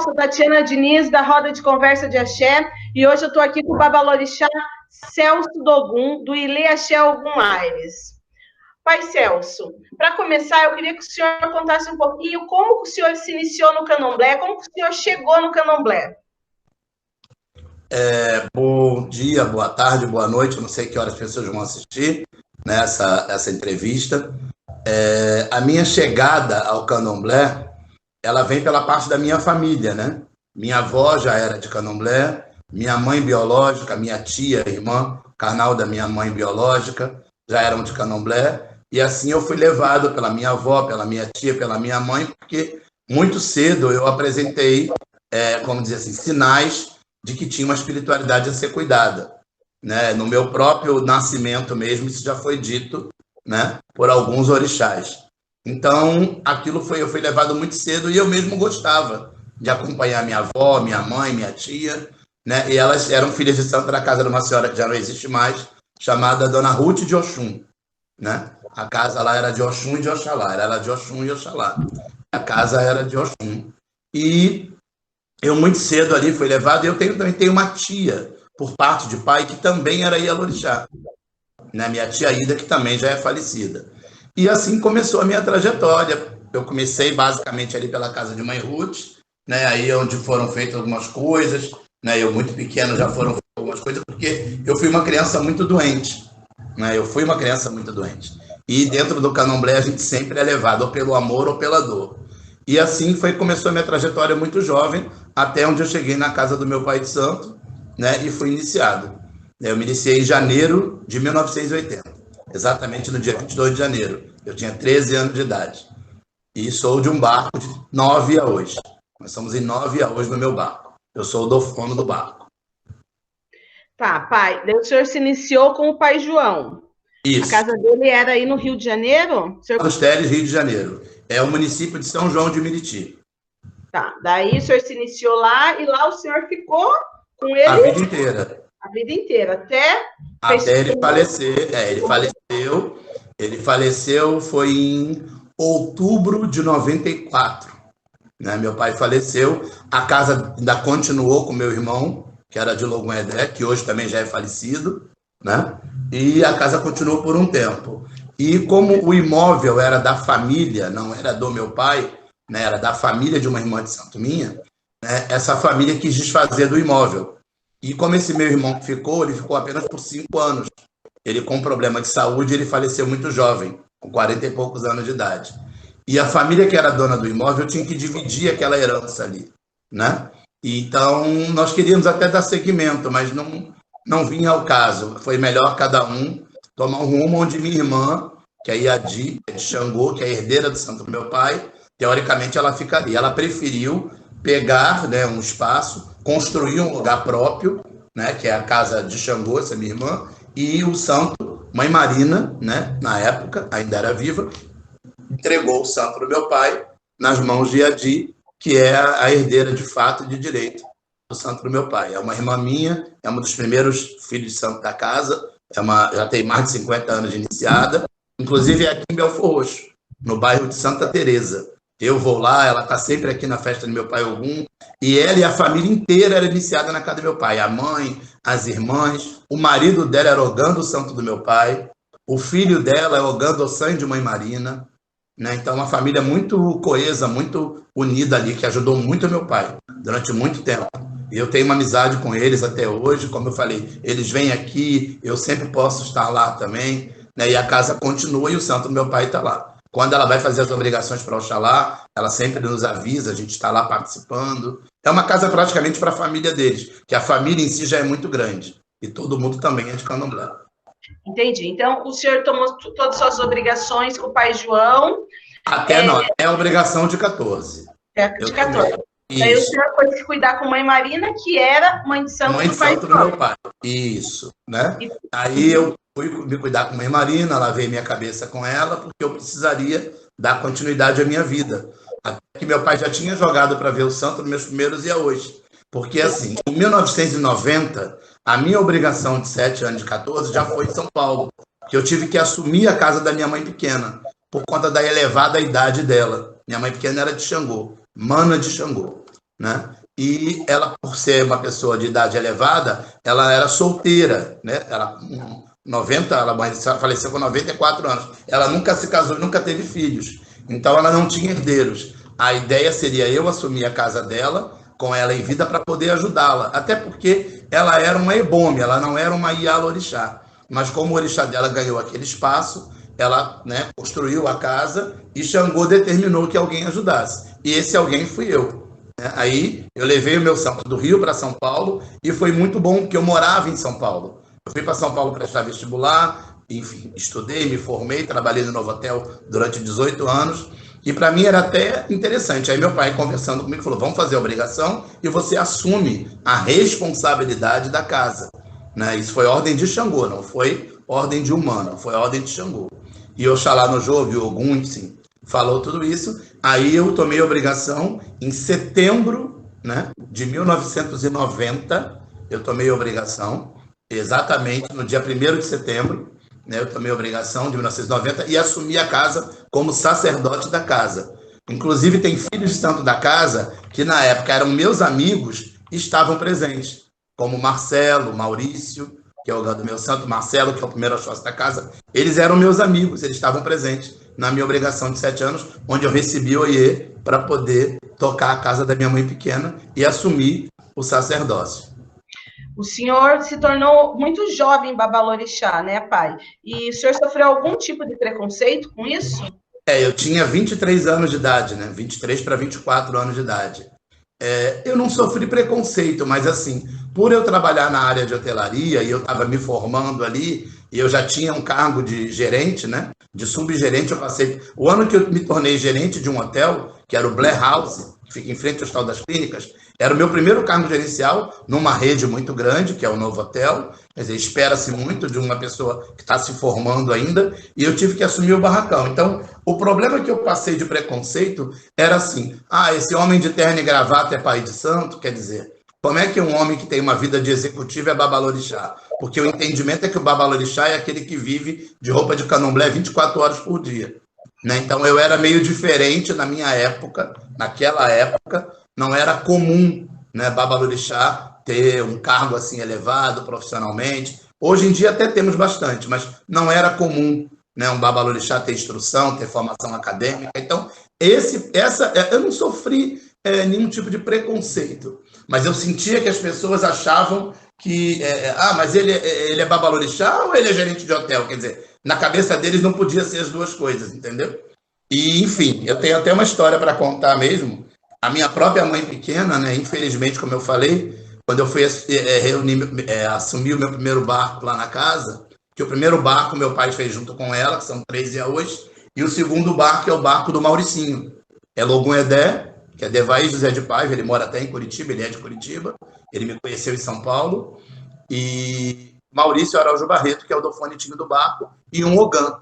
sou Tatiana Diniz, da Roda de Conversa de Axé, e hoje eu estou aqui com o Babalorixá Celso Dogum, do Ilê Axé Ogum Aires. Pai Celso, para começar, eu queria que o senhor contasse um pouquinho como o senhor se iniciou no candomblé, como o senhor chegou no candomblé. Bom dia, boa tarde, boa noite, eu não sei que horas as pessoas vão assistir, né, essa entrevista. A minha chegada ao candomblé, ela vem pela parte da minha família, né? Minha avó já era de candomblé, minha mãe biológica, minha tia, irmã carnal da minha mãe biológica, já eram de candomblé, e assim eu fui levado pela minha avó, pela minha tia, pela minha mãe, porque muito cedo eu apresentei, como dizer assim, sinais de que tinha uma espiritualidade a ser cuidada, né? No meu próprio nascimento mesmo, isso já foi dito, né, por alguns orixás. Então, eu fui levado muito cedo e eu mesmo gostava de acompanhar minha avó, minha mãe, minha tia, né? E elas eram filhas de santa da casa de uma senhora que já não existe mais, chamada Dona Ruth de Oxum, né? A casa lá era de Oxum e de Oxalá, ela era de Oxum e Oxalá. A casa era de Oxum. E eu muito cedo ali fui levado, e eu também tenho uma tia, por parte de pai, que também era Ialorixá, né? Minha tia Ida, que também já é falecida. E assim começou a minha trajetória. Eu comecei basicamente ali pela casa de mãe Ruth, né? Aí onde foram feitas algumas coisas, né? Eu muito pequeno já foram feitas algumas coisas, porque eu fui uma criança muito doente, né? Eu fui uma criança muito doente. E dentro do candomblé a gente sempre é levado ou pelo amor ou pela dor. E assim começou a minha trajetória muito jovem, até onde eu cheguei na casa do meu pai de santo, né? E fui iniciado. Eu me iniciei em janeiro de 1980, exatamente no dia 22 de janeiro. Eu tinha 13 anos de idade. E sou de um barco de 9 a hoje. Nós somos em 9 a hoje no meu barco. Eu sou o dono do barco. Tá, pai. Daí o senhor se iniciou com o pai João. Isso. A casa dele era aí no Rio de Janeiro? Dos Teles, Rio de Janeiro. É o município de São João de Meriti. Tá, daí o senhor se iniciou lá e lá o senhor ficou com ele... A vida inteira. A vida inteira, até ele falecer. Ele faleceu foi em outubro de 94. Né? Meu pai faleceu, a casa ainda continuou com meu irmão, que era de Logum Edé, que hoje também já é falecido, né? E a casa continuou por um tempo. E como o imóvel era da família, não era do meu pai, né? Era da família de uma irmã de santo minha, né? Essa família quis desfazer do imóvel. E como esse meu irmão ele ficou apenas por 5 anos. Ele com problema de saúde, ele faleceu muito jovem, com 40 e poucos anos de idade. E a família que era dona do imóvel tinha que dividir aquela herança ali, né? Então, nós queríamos até dar seguimento, mas não vinha ao caso. Foi melhor cada um tomar um rumo onde minha irmã, que é Iadi, de Xangô, que é a herdeira do santo do meu pai, teoricamente ela ficaria. Ela preferiu pegar, né, um espaço, construir um lugar próprio, né, que é a casa de Xangô, essa minha irmã, e o santo, mãe Marina, né, na época, ainda era viva, entregou o santo do meu pai nas mãos de Iadi, que é a herdeira de fato e de direito do santo do meu pai. É uma irmã minha, é uma dos primeiros filhos de santo da casa, já tem mais de 50 anos de iniciada, inclusive é aqui em Belfor Roxo, no bairro de Santa Teresa. Eu vou lá, ela está sempre aqui na festa do meu pai Ogum, e ela e a família inteira era iniciada na casa do meu pai. A mãe, as irmãs, o marido dela era Ogando o santo do meu pai, o filho dela é Ogando o sangue de mãe Marina, né? Então, uma família muito coesa, muito unida ali, que ajudou muito o meu pai durante muito tempo. E eu tenho uma amizade com eles até hoje, como eu falei, eles vêm aqui, eu sempre posso estar lá também, né? E a casa continua e o santo do meu pai está lá. Quando ela vai fazer as obrigações para Oxalá, ela sempre nos avisa, a gente está lá participando. É uma casa praticamente para a família deles, que a família em si já é muito grande. E todo mundo também é de candomblé. Entendi. Então, o senhor tomou todas as suas obrigações com o pai João. Até não, é a obrigação de 14. De 14. Aí o senhor foi se cuidar com mãe Marina, que era mãe de santo do pai João. Meu pai. Isso, né? Aí eu fui me cuidar com mãe Marina, lavei minha cabeça com ela, porque eu precisaria dar continuidade à minha vida. Até que meu pai já tinha jogado para ver o santo nos meus primeiros e a hoje. Porque, assim, em 1990, a minha obrigação de 7 anos, de 14, já foi em São Paulo. Que eu tive que assumir a casa da minha mãe pequena, por conta da elevada idade dela. Minha mãe pequena era de Xangô, mana de Xangô, né? e ela, por ser uma pessoa de idade elevada, ela era solteira, né? Ela faleceu com 94 anos. Ela nunca se casou e nunca teve filhos. Então, ela não tinha herdeiros. A ideia seria eu assumir a casa dela, com ela em vida, para poder ajudá-la. Até porque ela era uma ebome, ela não era uma Ialo-orixá. Mas como o orixá dela ganhou aquele espaço, ela, né, construiu a casa e Xangô determinou que alguém ajudasse. E esse alguém fui eu. Aí eu levei o meu santo do Rio para São Paulo e foi muito bom, porque eu morava em São Paulo. Eu fui para São Paulo prestar vestibular, enfim, estudei, me formei, trabalhei no Novotel durante 18 anos e para mim era até interessante. Aí meu pai, conversando comigo, falou, vamos fazer a obrigação e você assume a responsabilidade da casa. Né? Isso foi ordem de Xangô, não foi ordem de humano, foi ordem de Xangô. E Oxalá no jogo, o Ogum, enfim, falou tudo isso. Aí eu tomei a obrigação, em setembro, né, de 1990, eu tomei a obrigação, exatamente no dia 1º de setembro, né, eu tomei a obrigação de 1990 e assumi a casa como sacerdote da casa. Inclusive tem filhos de santo da casa que na época eram meus amigos e estavam presentes, como Marcelo, Maurício, que é o do meu santo, Marcelo, que é o primeiro sócio da casa. Eles eram meus amigos, eles estavam presentes na minha obrigação de 7 anos, onde eu recebi o oiê para poder tocar a casa da minha mãe pequena e assumir o sacerdócio. O senhor se tornou muito jovem babalorixá, né, pai? E o senhor sofreu algum tipo de preconceito com isso? Eu tinha 23 anos de idade, né? 23 para 24 anos de idade. Eu não sofri preconceito, mas assim, por eu trabalhar na área de hotelaria e eu estava me formando ali, e eu já tinha um cargo de gerente, né? De subgerente, eu passei. O ano que eu me tornei gerente de um hotel, que era o Blair House, que fica em frente ao Hospital das Clínicas, era o meu primeiro cargo gerencial numa rede muito grande, que é o Novotel. Quer dizer, espera-se muito de uma pessoa que está se formando ainda, e eu tive que assumir o barracão. Então, o problema que eu passei de preconceito era assim: esse homem de terno e gravata é pai de santo? Quer dizer, como é que um homem que tem uma vida de executivo é babalorixá? Porque o entendimento é que o babalorixá é aquele que vive de roupa de candomblé 24 horas por dia. Né? Então, eu era meio diferente na minha época, naquela época, não era comum, né, babalorixá ter um cargo assim elevado profissionalmente. Hoje em dia até temos bastante, mas não era comum, né, um babalorixá ter instrução, ter formação acadêmica. Então, eu não sofri nenhum tipo de preconceito, mas eu sentia que as pessoas achavam que, mas ele é babalorixá ou ele é gerente de hotel? Quer dizer, na cabeça deles não podia ser as duas coisas, entendeu? E, enfim, eu tenho até uma história para contar mesmo. A minha própria mãe pequena, né, infelizmente, como eu falei, quando eu fui assumir o meu primeiro barco lá na casa, que o primeiro barco meu pai fez junto com ela, que são 3 Iaôs, e o segundo barco é o barco do Mauricinho. É Logum Edé, que é Devaí José de Paiva, ele mora até em Curitiba, ele é de Curitiba, ele me conheceu em São Paulo, e Maurício Araújo Barreto, que é o dofonetinho do barco, e um Ogã,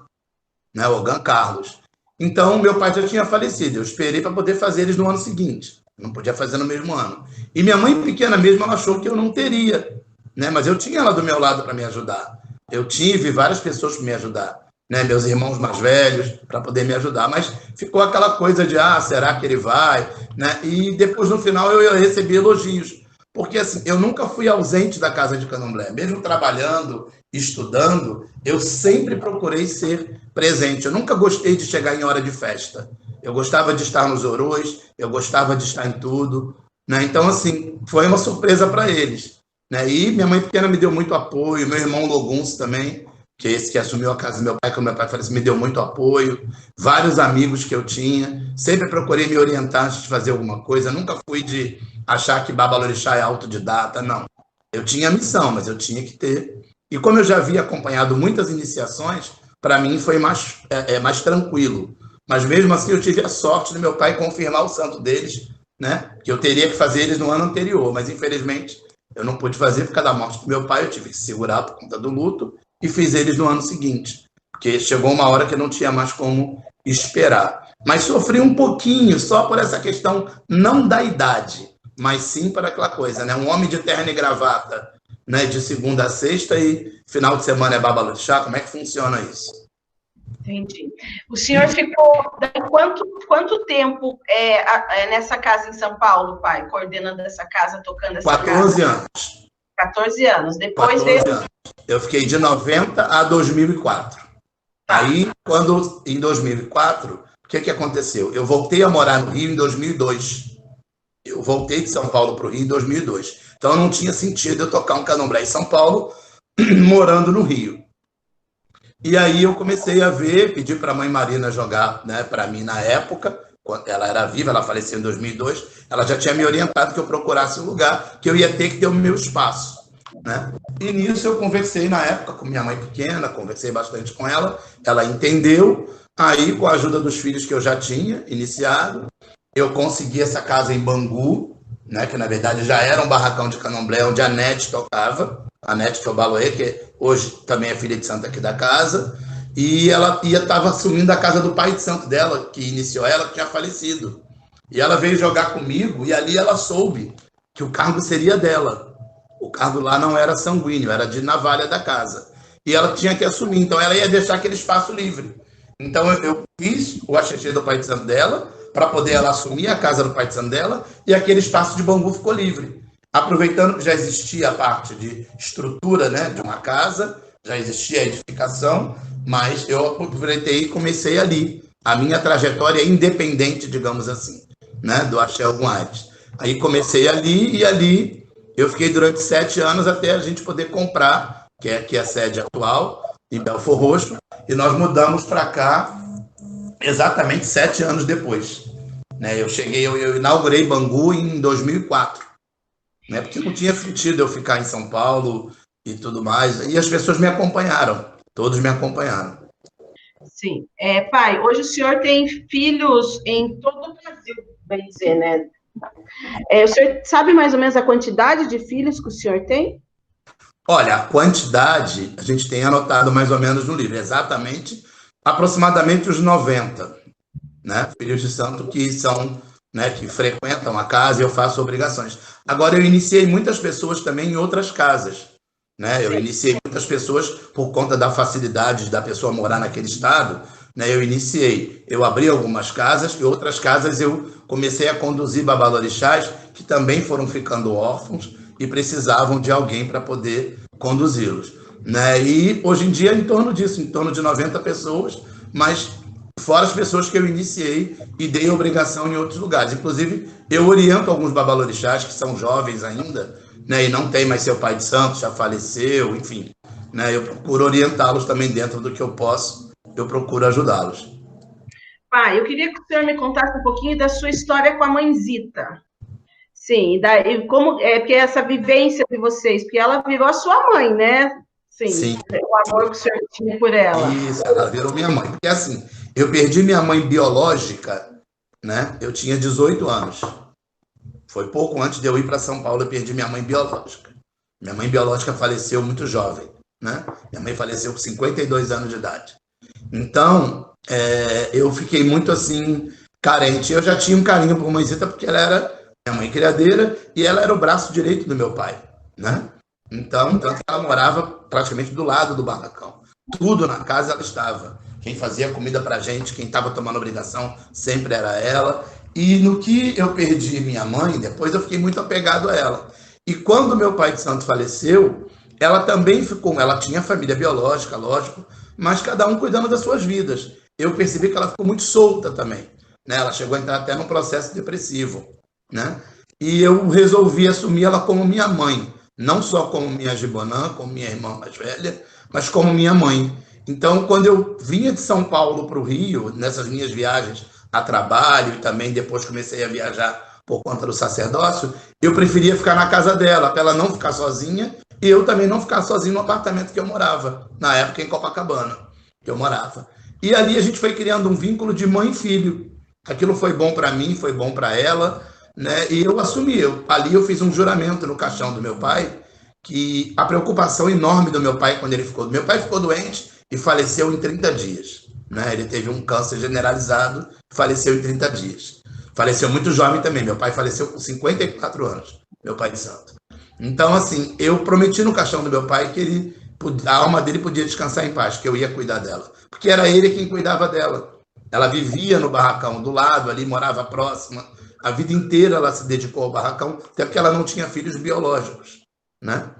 né, Ogã Carlos. Então, meu pai já tinha falecido, eu esperei para poder fazer eles no ano seguinte, não podia fazer no mesmo ano. E minha mãe pequena mesmo, ela achou que eu não teria, né, mas eu tinha ela do meu lado para me ajudar. Eu tive várias pessoas para me ajudar, né, meus irmãos mais velhos, para poder me ajudar, mas ficou aquela coisa de, será que ele vai? Né? E depois, no final, eu recebi elogios, porque assim, eu nunca fui ausente da casa de candomblé, mesmo trabalhando, estudando, eu sempre procurei ser presente. Eu nunca gostei de chegar em hora de festa. Eu gostava de estar nos orôs, eu gostava de estar em tudo. Né? Então, assim, foi uma surpresa para eles. Né? E minha mãe pequena me deu muito apoio, meu irmão Logunço também, que é esse que assumiu a casa do meu pai, quando meu pai faleceu, me deu muito apoio. Vários amigos que eu tinha, sempre procurei me orientar antes de fazer alguma coisa. Nunca fui de achar que babalorixá é autodidata, não. Eu tinha missão, mas eu tinha que ter. E como eu já havia acompanhado muitas iniciações, para mim foi mais tranquilo. Mas mesmo assim eu tive a sorte do meu pai confirmar o santo deles, né? Que eu teria que fazer eles no ano anterior, mas infelizmente eu não pude fazer por causa da morte do meu pai, eu tive que segurar por conta do luto e fiz eles no ano seguinte, porque chegou uma hora que eu não tinha mais como esperar. Mas sofri um pouquinho só por essa questão, não da idade, mas sim para aquela coisa, né? Um homem de terno e gravata, né, de segunda a sexta e final de semana é babalorixá, como é que funciona isso? Entendi. O senhor ficou quanto tempo nessa casa em São Paulo, pai? Coordenando essa casa, tocando essa 14 casa? anos. 14 anos. Depois 14 veio... anos. Eu fiquei de 90 a 2004. Tá. Aí, em 2004, o que aconteceu? Eu voltei a morar no Rio em 2002. Eu voltei de São Paulo para o Rio em 2002. Então, não tinha sentido eu tocar um candomblé em São Paulo, morando no Rio. E aí eu comecei a ver, pedi para a mãe Marina jogar, né, para mim na época, quando ela era viva, ela faleceu em 2002, ela já tinha me orientado que eu procurasse um lugar que eu ia ter que ter o meu espaço, né? E nisso eu conversei na época com minha mãe pequena, conversei bastante com ela, ela entendeu, aí com a ajuda dos filhos que eu já tinha iniciado, eu consegui essa casa em Bangu, né, que na verdade já era um barracão de candomblé, onde a Nete tocava, a Nete Tobaloê, que hoje também é filha de santo aqui da casa, e ela estava assumindo a casa do pai de santo dela, que iniciou ela, que tinha falecido. E ela veio jogar comigo, e ali ela soube que o cargo seria dela. O cargo lá não era sanguíneo, era de navalha da casa. E ela tinha que assumir, então ela ia deixar aquele espaço livre. Então eu fiz o axixê do pai de santo dela, para poder ela assumir a casa do pai de santo dela, e aquele espaço de Bangu ficou livre. Aproveitando que já existia a parte de estrutura, né, de uma casa, já existia a edificação, mas eu aproveitei e comecei ali a minha trajetória independente, digamos assim, né, do Axé Ogum Aires. Aí comecei ali, e ali eu fiquei durante 7 anos até a gente poder comprar, que é a sede atual, em Belfor Roxo, e nós mudamos para cá exatamente 7 anos depois. Né? Eu inaugurei Bangu em 2004, né? Porque não tinha sentido eu ficar em São Paulo e tudo mais. E as pessoas me acompanharam, todos me acompanharam. Sim. Pai, hoje o senhor tem filhos em todo o Brasil, bem dizer, né? O senhor sabe mais ou menos a quantidade de filhos que o senhor tem? Olha, a quantidade a gente tem anotado mais ou menos no livro, exatamente, aproximadamente os 90, né? Filhos de santo que são, né, que frequentam a casa e eu faço obrigações. Agora, eu iniciei muitas pessoas também em outras casas, né? Eu iniciei muitas pessoas por conta da facilidade da pessoa morar naquele estado, né? Eu abri algumas casas e outras casas eu comecei a conduzir babalorixás que também foram ficando órfãos e precisavam de alguém para poder conduzi-los, né? E hoje em dia, em torno disso, em torno de 90 pessoas, mas fora as pessoas que eu iniciei e dei obrigação em outros lugares. Inclusive, eu oriento alguns babalorixás que são jovens ainda, né, e não tem mais seu pai de santo, já faleceu, enfim. Né, eu procuro orientá-los também dentro do que eu posso, eu procuro ajudá-los. Pai, eu queria que o senhor me contasse um pouquinho da sua história com a mãezita. Sim, daí, como porque essa vivência de vocês, porque ela virou a sua mãe, né? Sim. O amor que o senhor tinha por ela. Isso, ela virou minha mãe. Porque assim, eu perdi minha mãe biológica, né? Eu tinha 18 anos. Foi pouco antes de eu ir para São Paulo, eu perdi minha mãe biológica. Minha mãe biológica faleceu muito jovem, né? Minha mãe faleceu com 52 anos de idade. Então, eu fiquei muito assim, carente. Eu já tinha um carinho por mãezita, porque ela era minha mãe criadeira e ela era o braço direito do meu pai, né? Então, tanto que ela morava praticamente do lado do barracão. Tudo na casa ela estava. Quem fazia comida pra gente, quem estava tomando obrigação, sempre era ela. E no que eu perdi minha mãe, depois eu fiquei muito apegado a ela. E quando meu pai de santo faleceu, ela também ficou, ela tinha família biológica, lógico, mas cada um cuidando das suas vidas. Eu percebi que ela ficou muito solta também, né? Ela chegou a entrar até num processo depressivo, né? E eu resolvi assumir ela como minha mãe, não só como minha Gibonã, como minha irmã mais velha, mas como minha mãe. Então, quando eu vinha de São Paulo para o Rio, nessas minhas viagens a trabalho e também depois comecei a viajar por conta do sacerdócio, eu preferia ficar na casa dela, para ela não ficar sozinha e eu também não ficar sozinho no apartamento que eu morava, na época em Copacabana, que eu morava. E ali a gente foi criando um vínculo de mãe e filho. Aquilo foi bom para mim, foi bom para ela, né? E eu assumi. Ali eu fiz um juramento no caixão do meu pai, que a preocupação enorme do meu pai quando ele ficou... Meu pai ficou doente e faleceu em 30 dias. Né? Ele teve um câncer generalizado, faleceu em 30 dias. Faleceu muito jovem também. Meu pai faleceu com 54 anos, meu pai de santo. Então, assim, eu prometi no caixão do meu pai que ele a alma dele podia descansar em paz, que eu ia cuidar dela. Porque era ele quem cuidava dela. Ela vivia no barracão do lado, ali morava próxima. A vida inteira ela se dedicou ao barracão, até porque ela não tinha filhos biológicos, né?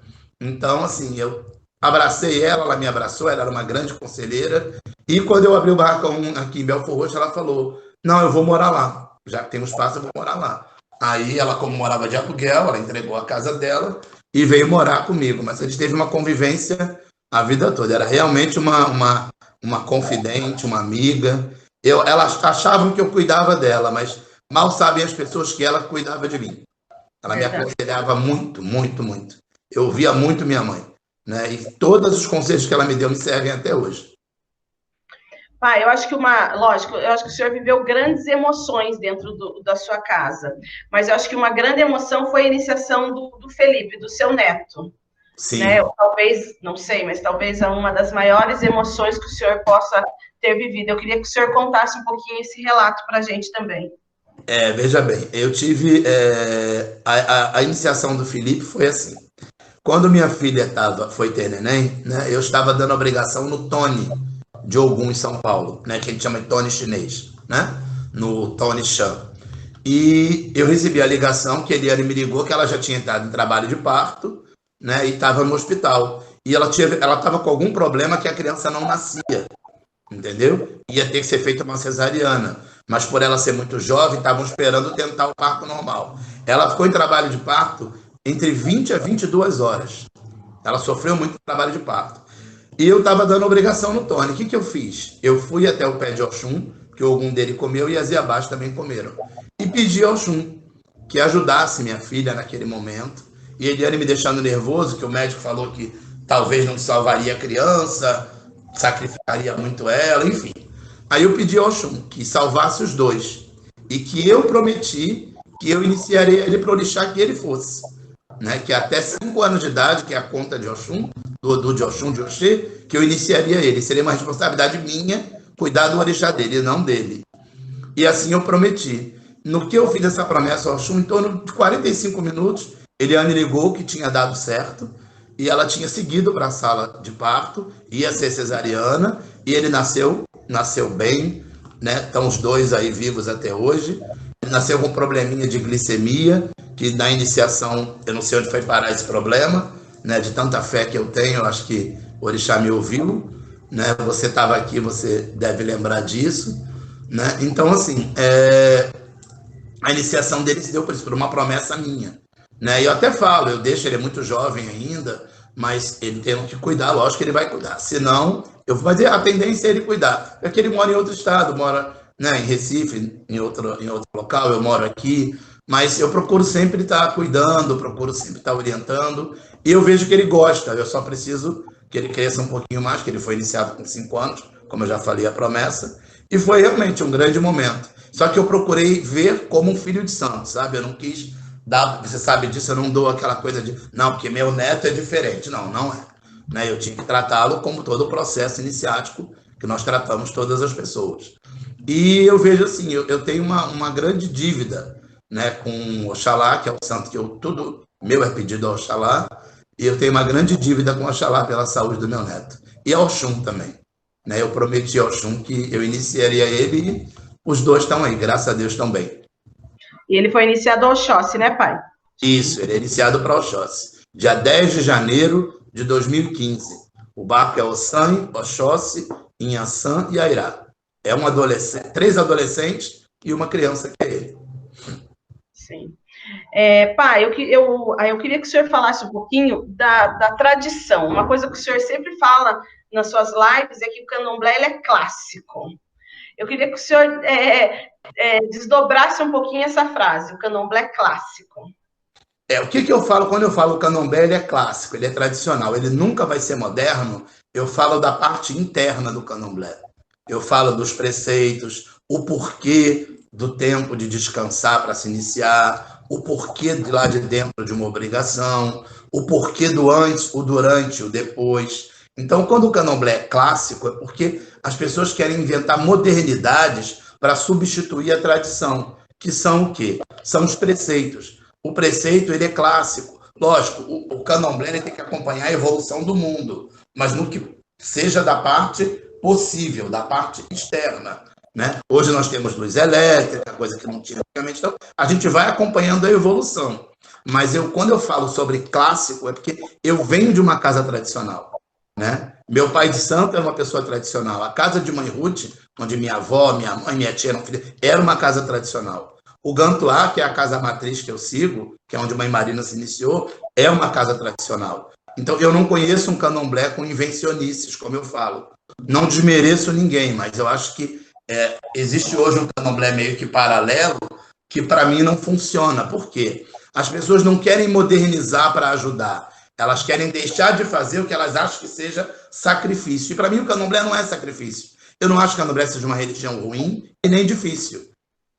Então, assim, eu abracei ela, ela me abraçou, ela era uma grande conselheira. E quando eu abri o barracão aqui em Belfort Roxo, ela falou, não, eu vou morar lá. Já que tem um espaço, eu vou morar lá. Aí ela, como morava de aluguel, ela entregou a casa dela e veio morar comigo. Mas a gente teve uma convivência a vida toda. Era realmente uma confidente, uma amiga. Elas achavam que eu cuidava dela, mas mal sabem as pessoas que ela cuidava de mim. Ela me aconselhava muito, muito, muito. Eu ouvia muito minha mãe, né? E todos os conselhos que ela me deu me servem até hoje. Pai, eu acho que lógico, eu acho que o senhor viveu grandes emoções dentro da sua casa, mas eu acho que uma grande emoção foi a iniciação do Felipe, do seu neto. Sim. Né? Talvez, não sei, mas talvez é uma das maiores emoções que o senhor possa ter vivido. Eu queria que o senhor contasse um pouquinho esse relato para a gente também. Veja bem, eu tive... a iniciação do Felipe foi assim. Quando minha filha foi ter neném, né, eu estava dando obrigação no Tony de Ogum, em São Paulo, né, que a gente chama de Tony chinês, né, no Tony Chan. E eu recebi a ligação que ele me ligou que ela já tinha entrado em trabalho de parto, né, e estava no hospital. E ela estava com algum problema que a criança não nascia, entendeu? Ia ter que ser feita uma cesariana. Mas por ela ser muito jovem, estavam esperando tentar o parto normal. Ela ficou em trabalho de parto entre 20 a 22 horas. Ela sofreu muito trabalho de parto. E eu estava dando obrigação no Tony. O que eu fiz? Eu fui até o pé de Oxum, que algum dele comeu, e as Iabás também comeram. E pedi ao Oxum que ajudasse minha filha naquele momento. E ele me deixando nervoso, que o médico falou que talvez não salvaria a criança, sacrificaria muito ela, enfim. Aí eu pedi ao Oxum que salvasse os dois. E que eu prometi que eu iniciaria ele para o orixá que ele fosse. Né, que até 5 anos de idade, que é a conta de Oxum, de Oxum, de Oxê, que eu iniciaria ele. Seria uma responsabilidade minha cuidar do orixá dele, e não dele. E assim eu prometi. No que eu fiz essa promessa ao Oxum, em torno de 45 minutos, Eliane ligou que tinha dado certo, e ela tinha seguido para a sala de parto, ia ser cesariana, e ele nasceu bem, né? Estão os dois aí vivos até hoje. Ele nasceu com um probleminha de glicemia, que na iniciação, eu não sei onde foi parar esse problema, né, de tanta fé que eu tenho, eu acho que o orixá me ouviu, né, você estava aqui, você deve lembrar disso, né, então assim, a iniciação dele se deu por isso, por uma promessa minha, né, e eu até falo, eu deixo, ele é muito jovem ainda, mas ele tem que cuidar, lógico que ele vai cuidar, senão, eu vou fazer a tendência é ele cuidar, porque ele mora em outro estado, mora, né, em Recife, em outro local, eu moro aqui, mas eu procuro sempre estar cuidando, procuro sempre estar orientando, e eu vejo que ele gosta, eu só preciso que ele cresça um pouquinho mais, que ele foi iniciado com 5 anos, como eu já falei a promessa, e foi realmente um grande momento. Só que eu procurei ver como um filho de santo, sabe? Eu não quis dar, você sabe disso, eu não dou aquela coisa de, não, porque meu neto é diferente. Não, não é. Né? Eu tinha que tratá-lo como todo o processo iniciático que nós tratamos todas as pessoas. E eu vejo assim, eu tenho uma grande dívida, né, com Oxalá, que é o santo que tudo meu é pedido ao Oxalá, e eu tenho uma grande dívida com Oxalá pela saúde do meu neto. E ao Oxum também. Né, eu prometi ao Oxum que eu iniciaria ele e os dois estão aí, graças a Deus também. E ele foi iniciado ao Oxóssi, né, pai? Isso, ele é iniciado para Oxóssi. Dia 10 de janeiro de 2015. O barco é Ossan, Oxóssi, Inhaçã e Airá. É 3 adolescentes e uma criança que é ele. Sim. Pai, eu queria que o senhor falasse um pouquinho da tradição. Uma coisa que o senhor sempre fala nas suas lives é que o candomblé ele é clássico. Eu queria que o senhor desdobrasse um pouquinho essa frase, o candomblé é clássico. O que eu falo quando eu falo o candomblé? Ele é clássico, ele é tradicional, ele nunca vai ser moderno. Eu falo da parte interna do candomblé. Eu falo dos preceitos, o porquê do tempo de descansar para se iniciar, o porquê de lá de dentro de uma obrigação, o porquê do antes, o durante, o depois. Então, quando o candomblé é clássico, é porque as pessoas querem inventar modernidades para substituir a tradição, que são o quê? São os preceitos. O preceito ele é clássico, Lógico, o candomblé ele tem que acompanhar a evolução do mundo, mas no que seja da parte possível, da parte externa. Né? Hoje nós temos luz elétrica, coisa que não tinha antigamente, então a gente vai acompanhando a evolução. Mas quando eu falo sobre clássico, é porque eu venho de uma casa tradicional. Né? Meu pai de santo é uma pessoa tradicional. A casa de mãe Ruth, onde minha avó, minha mãe, minha tia eram filhas, era uma casa tradicional. O Gantuá, que é a casa matriz que eu sigo, que é onde mãe Marina se iniciou, é uma casa tradicional. Então, eu não conheço um candomblé com invencionices, como eu falo. Não desmereço ninguém, mas eu acho que existe hoje um candomblé meio que paralelo que, para mim, não funciona. Por quê? As pessoas não querem modernizar para ajudar. Elas querem deixar de fazer o que elas acham que seja sacrifício. E, para mim, o candomblé não é sacrifício. Eu não acho que o candomblé seja uma religião ruim e nem difícil.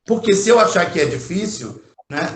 Porque se eu achar que é difícil, né,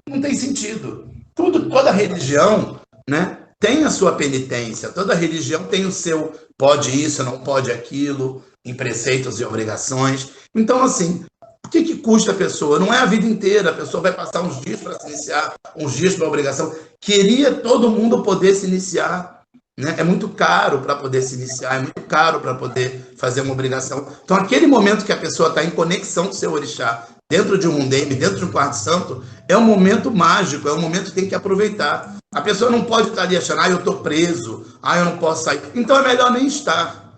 não tem sentido. Toda religião, né, tem a sua penitência, toda religião tem o seu pode isso, não pode aquilo, em preceitos e obrigações. Então, assim, o que custa a pessoa? Não é a vida inteira, a pessoa vai passar uns dias para se iniciar, uns dias para obrigação. Queria todo mundo poder se iniciar. Né? É muito caro para poder se iniciar, é muito caro para poder fazer uma obrigação. Então, aquele momento que a pessoa está em conexão com o seu orixá, dentro de um mundeme, dentro de um quarto santo, é um momento mágico, é um momento que tem que aproveitar. A pessoa não pode estar ali achando, eu estou preso, eu não posso sair. Então, é melhor nem estar.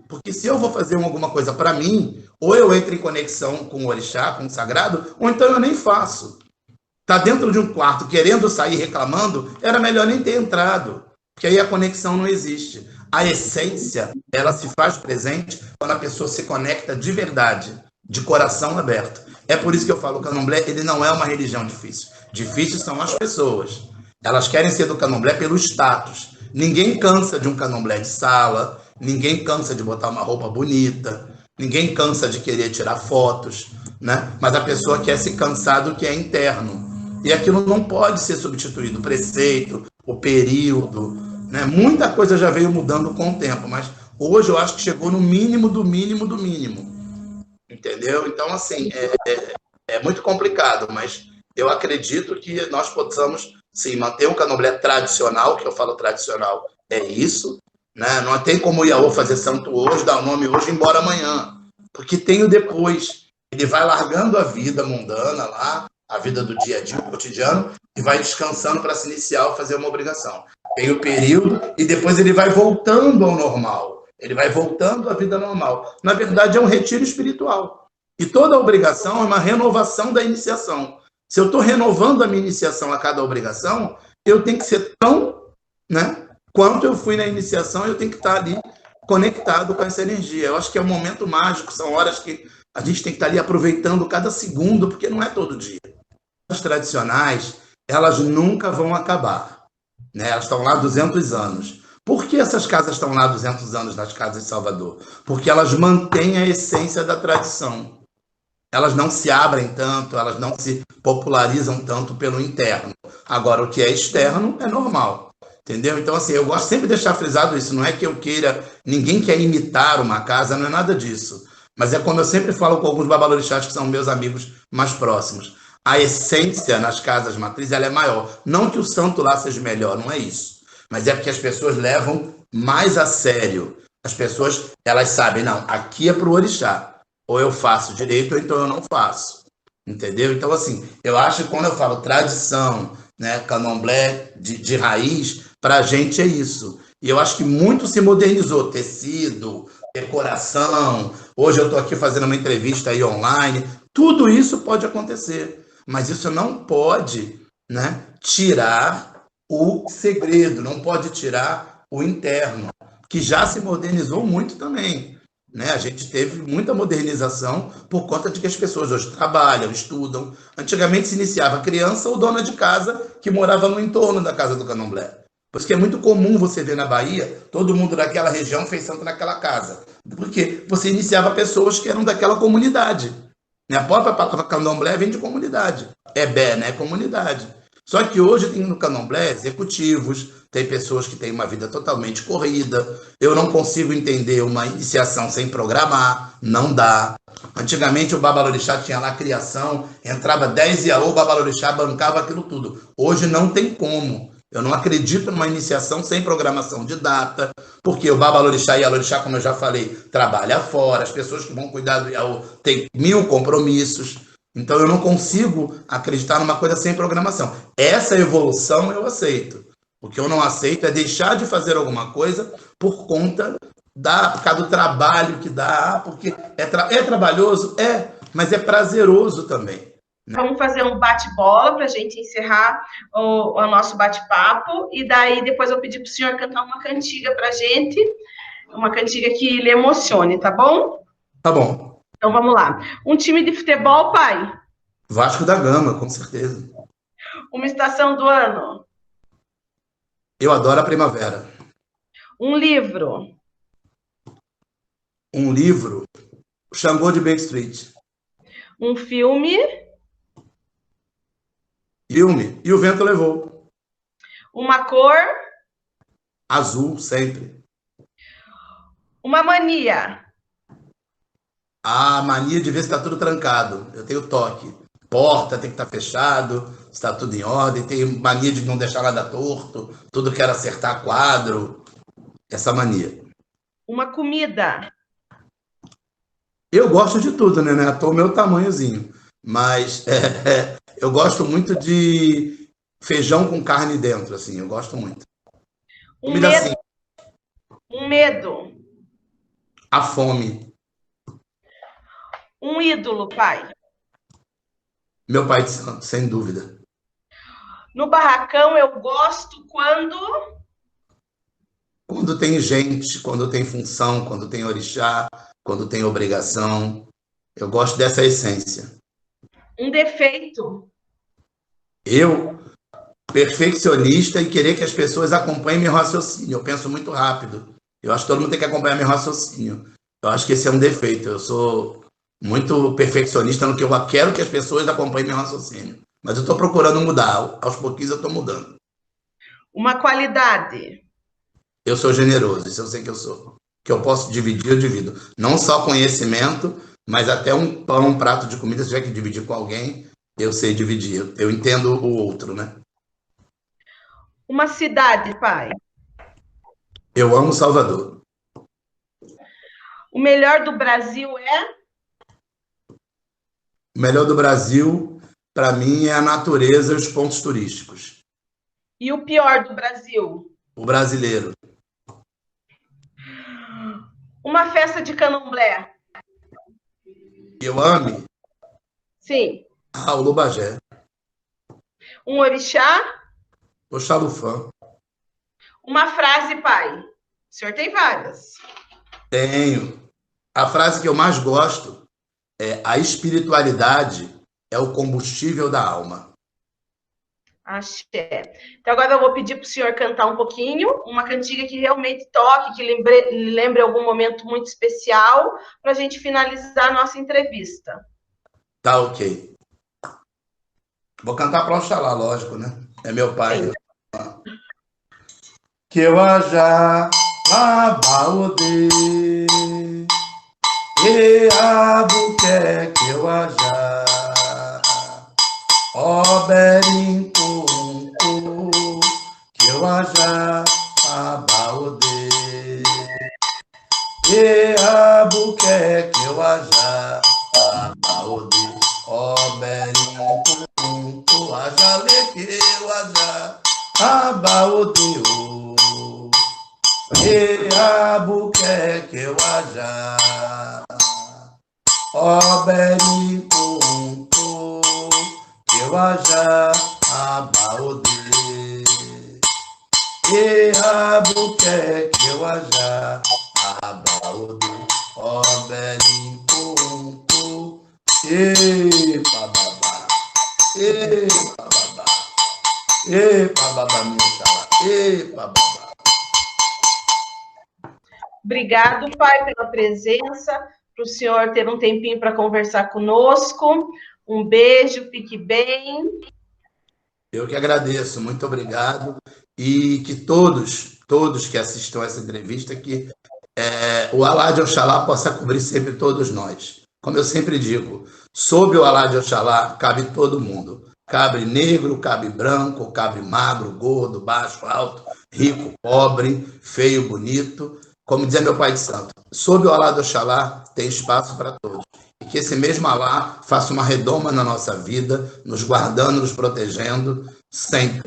Porque se eu vou fazer alguma coisa para mim, ou eu entro em conexão com o orixá, com o sagrado, ou então eu nem faço. Está dentro de um quarto, querendo sair, reclamando, era melhor nem ter entrado. Porque aí a conexão não existe. A essência, ela se faz presente quando a pessoa se conecta de verdade, de coração aberto. É por isso que eu falo, o candomblé, ele não é uma religião difícil. Difícil são as pessoas. Elas querem ser do candomblé pelo status. Ninguém cansa de um candomblé de sala, ninguém cansa de botar uma roupa bonita, ninguém cansa de querer tirar fotos, né? Mas a pessoa quer se cansar do que é interno. E aquilo não pode ser substituído. O preceito, o período, né? Muita coisa já veio mudando com o tempo, mas hoje eu acho que chegou no mínimo do mínimo do mínimo. Entendeu? Então, assim, é muito complicado, mas eu acredito que nós possamos, sim, manter um candomblé tradicional, que eu falo tradicional, é isso, né? Não tem como o Iaô fazer santo hoje, dar o nome hoje e ir embora amanhã, porque tem o depois. Ele vai largando a vida mundana lá, a vida do dia a dia, o cotidiano, e vai descansando para se iniciar ou fazer uma obrigação. Tem o período e depois ele vai voltando ao normal. Ele vai voltando à vida normal. Na verdade, é um retiro espiritual. E toda obrigação é uma renovação da iniciação. Se eu estou renovando a minha iniciação a cada obrigação, eu tenho que ser tão, né, quanto eu fui na iniciação, eu tenho que estar ali conectado com essa energia. Eu acho que é um momento mágico, são horas que a gente tem que estar ali aproveitando cada segundo, porque não é todo dia. As tradicionais, elas nunca vão acabar. Né? Elas estão lá há 200 anos. Por que essas casas estão lá há 200 anos, nas casas de Salvador? Porque elas mantêm a essência da tradição. Elas não se abrem tanto, elas não se popularizam tanto pelo interno. Agora, o que é externo é normal. Entendeu? Então, assim, eu gosto sempre de deixar frisado isso. Não é que eu queira... Ninguém quer imitar uma casa, não é nada disso. Mas é como eu sempre falo com alguns babalorixás que são meus amigos mais próximos. A essência nas casas matrizes ela é maior. Não que o santo lá seja melhor, não é isso. Mas é porque as pessoas levam mais a sério. As pessoas, elas sabem, não, aqui é para o orixá. Ou eu faço direito, ou então eu não faço. Entendeu? Então, assim, eu acho que quando eu falo tradição, né, candomblé de raiz, para a gente é isso. E eu acho que muito se modernizou. Tecido, decoração. Hoje eu estou aqui fazendo uma entrevista aí online. Tudo isso pode acontecer. Mas isso não pode, né, tirar o segredo, não pode tirar o interno, que já se modernizou muito também. Né? A gente teve muita modernização por conta de que as pessoas hoje trabalham, estudam. Antigamente se iniciava criança ou dona de casa que morava no entorno da casa do candomblé. Por isso que é muito comum você ver na Bahia, todo mundo daquela região fez santo naquela casa. Porque você iniciava pessoas que eram daquela comunidade. A própria palavra candomblé vem de comunidade. Ebé, né? Comunidade. Só que hoje tem no candomblé executivos, tem pessoas que têm uma vida totalmente corrida. Eu não consigo entender uma iniciação sem programar, não dá. Antigamente o babalorixá tinha lá a criação, entrava 10 iaô, o babalorixá bancava aquilo tudo. Hoje não tem como. Eu não acredito numa iniciação sem programação de data, porque o Babalorixá e a Lorixá, como eu já falei, trabalha fora, as pessoas que vão cuidar do Iaú têm 1000 compromissos. Então eu não consigo acreditar numa coisa sem programação. Essa evolução eu aceito. O que eu não aceito é deixar de fazer alguma coisa por conta por causa do trabalho que dá, porque é trabalhoso, mas é prazeroso também. Vamos fazer um bate-bola para a gente encerrar o nosso bate-papo, e daí depois eu pedi para o senhor cantar uma cantiga para a gente, uma cantiga que lhe emocione, tá bom? Tá bom. Então vamos lá. Um time de futebol, pai? Vasco da Gama, com certeza. Uma estação do ano? Eu adoro a primavera. Um livro? Um livro, Xangô de Backstreet. Um filme? Filme, E o Vento Levou. Uma cor? Azul, sempre. Uma mania? A mania de ver se está tudo trancado. Eu tenho toque. Porta tem que estar fechado, está tudo em ordem. Tenho mania de não deixar nada torto. Tudo quero acertar quadro. Essa mania. Uma comida? Eu gosto de tudo, né? Tô o meu tamanhozinho. Mas eu gosto muito de feijão com carne dentro, assim. Eu gosto muito. Um Comida medo? assim. Um medo? A fome. Um ídolo, pai? Meu pai de santo, sem dúvida. No barracão eu gosto quando... Quando tem gente, quando tem função, quando tem orixá, quando tem obrigação. Eu gosto dessa essência. Um defeito? Eu, perfeccionista e querer que as pessoas acompanhem meu raciocínio. Eu penso muito rápido. Eu acho que todo mundo tem que acompanhar meu raciocínio. Eu acho que esse é um defeito. Eu sou muito perfeccionista no que eu quero que as pessoas acompanhem meu raciocínio. Mas eu estou procurando mudar. Aos pouquinhos eu estou mudando. Uma qualidade? Eu sou generoso, isso eu sei que eu sou. Que eu posso dividir, eu divido. Não só conhecimento, mas até um pão, um prato de comida, se tiver que dividir com alguém, eu sei dividir. Eu entendo o outro, né? Uma cidade, pai? Eu amo Salvador. O melhor do Brasil é? O melhor do Brasil, para mim, é a natureza e os pontos turísticos. E o pior do Brasil? O brasileiro. Uma festa de candomblé? Eu ame Sim. o Lubagé. Um orixá? O Xalufã. Uma frase, pai? O senhor tem várias. Tenho. A frase que eu mais gosto é: a espiritualidade é o combustível da alma. Axé. Então agora eu vou pedir para o senhor cantar um pouquinho, uma cantiga que realmente toque, que lembre algum momento muito especial, para a gente finalizar a nossa entrevista. Tá ok. Vou cantar para Oxalá, lógico, né? É meu pai. Sim. Que eu ajá labaode e abuque que eu ajá oberinco que eu ajá labaode e abuque que eu ajá labaode oberinco ajale que eu ajá labaode e abuque que eu ajá oberinco que eu ajá abaode e abuque que eu ajá abaode oberinco e bababá e bababá e bababá minha xalá e bababá. Obrigado, pai, pela presença, para o senhor ter um tempinho para conversar conosco. Um beijo, fique bem. Eu que agradeço, muito obrigado. E que todos que assistam essa entrevista, que o Alá de Oxalá possa cobrir sempre todos nós. Como eu sempre digo, sob o Alá de Oxalá cabe todo mundo. Cabe negro, cabe branco, cabe magro, gordo, baixo, alto, rico, pobre, feio, bonito. Como dizia meu pai de santo, sob o Alá do Oxalá tem espaço para todos. E que esse mesmo Alá faça uma redoma na nossa vida, nos guardando, nos protegendo, sempre.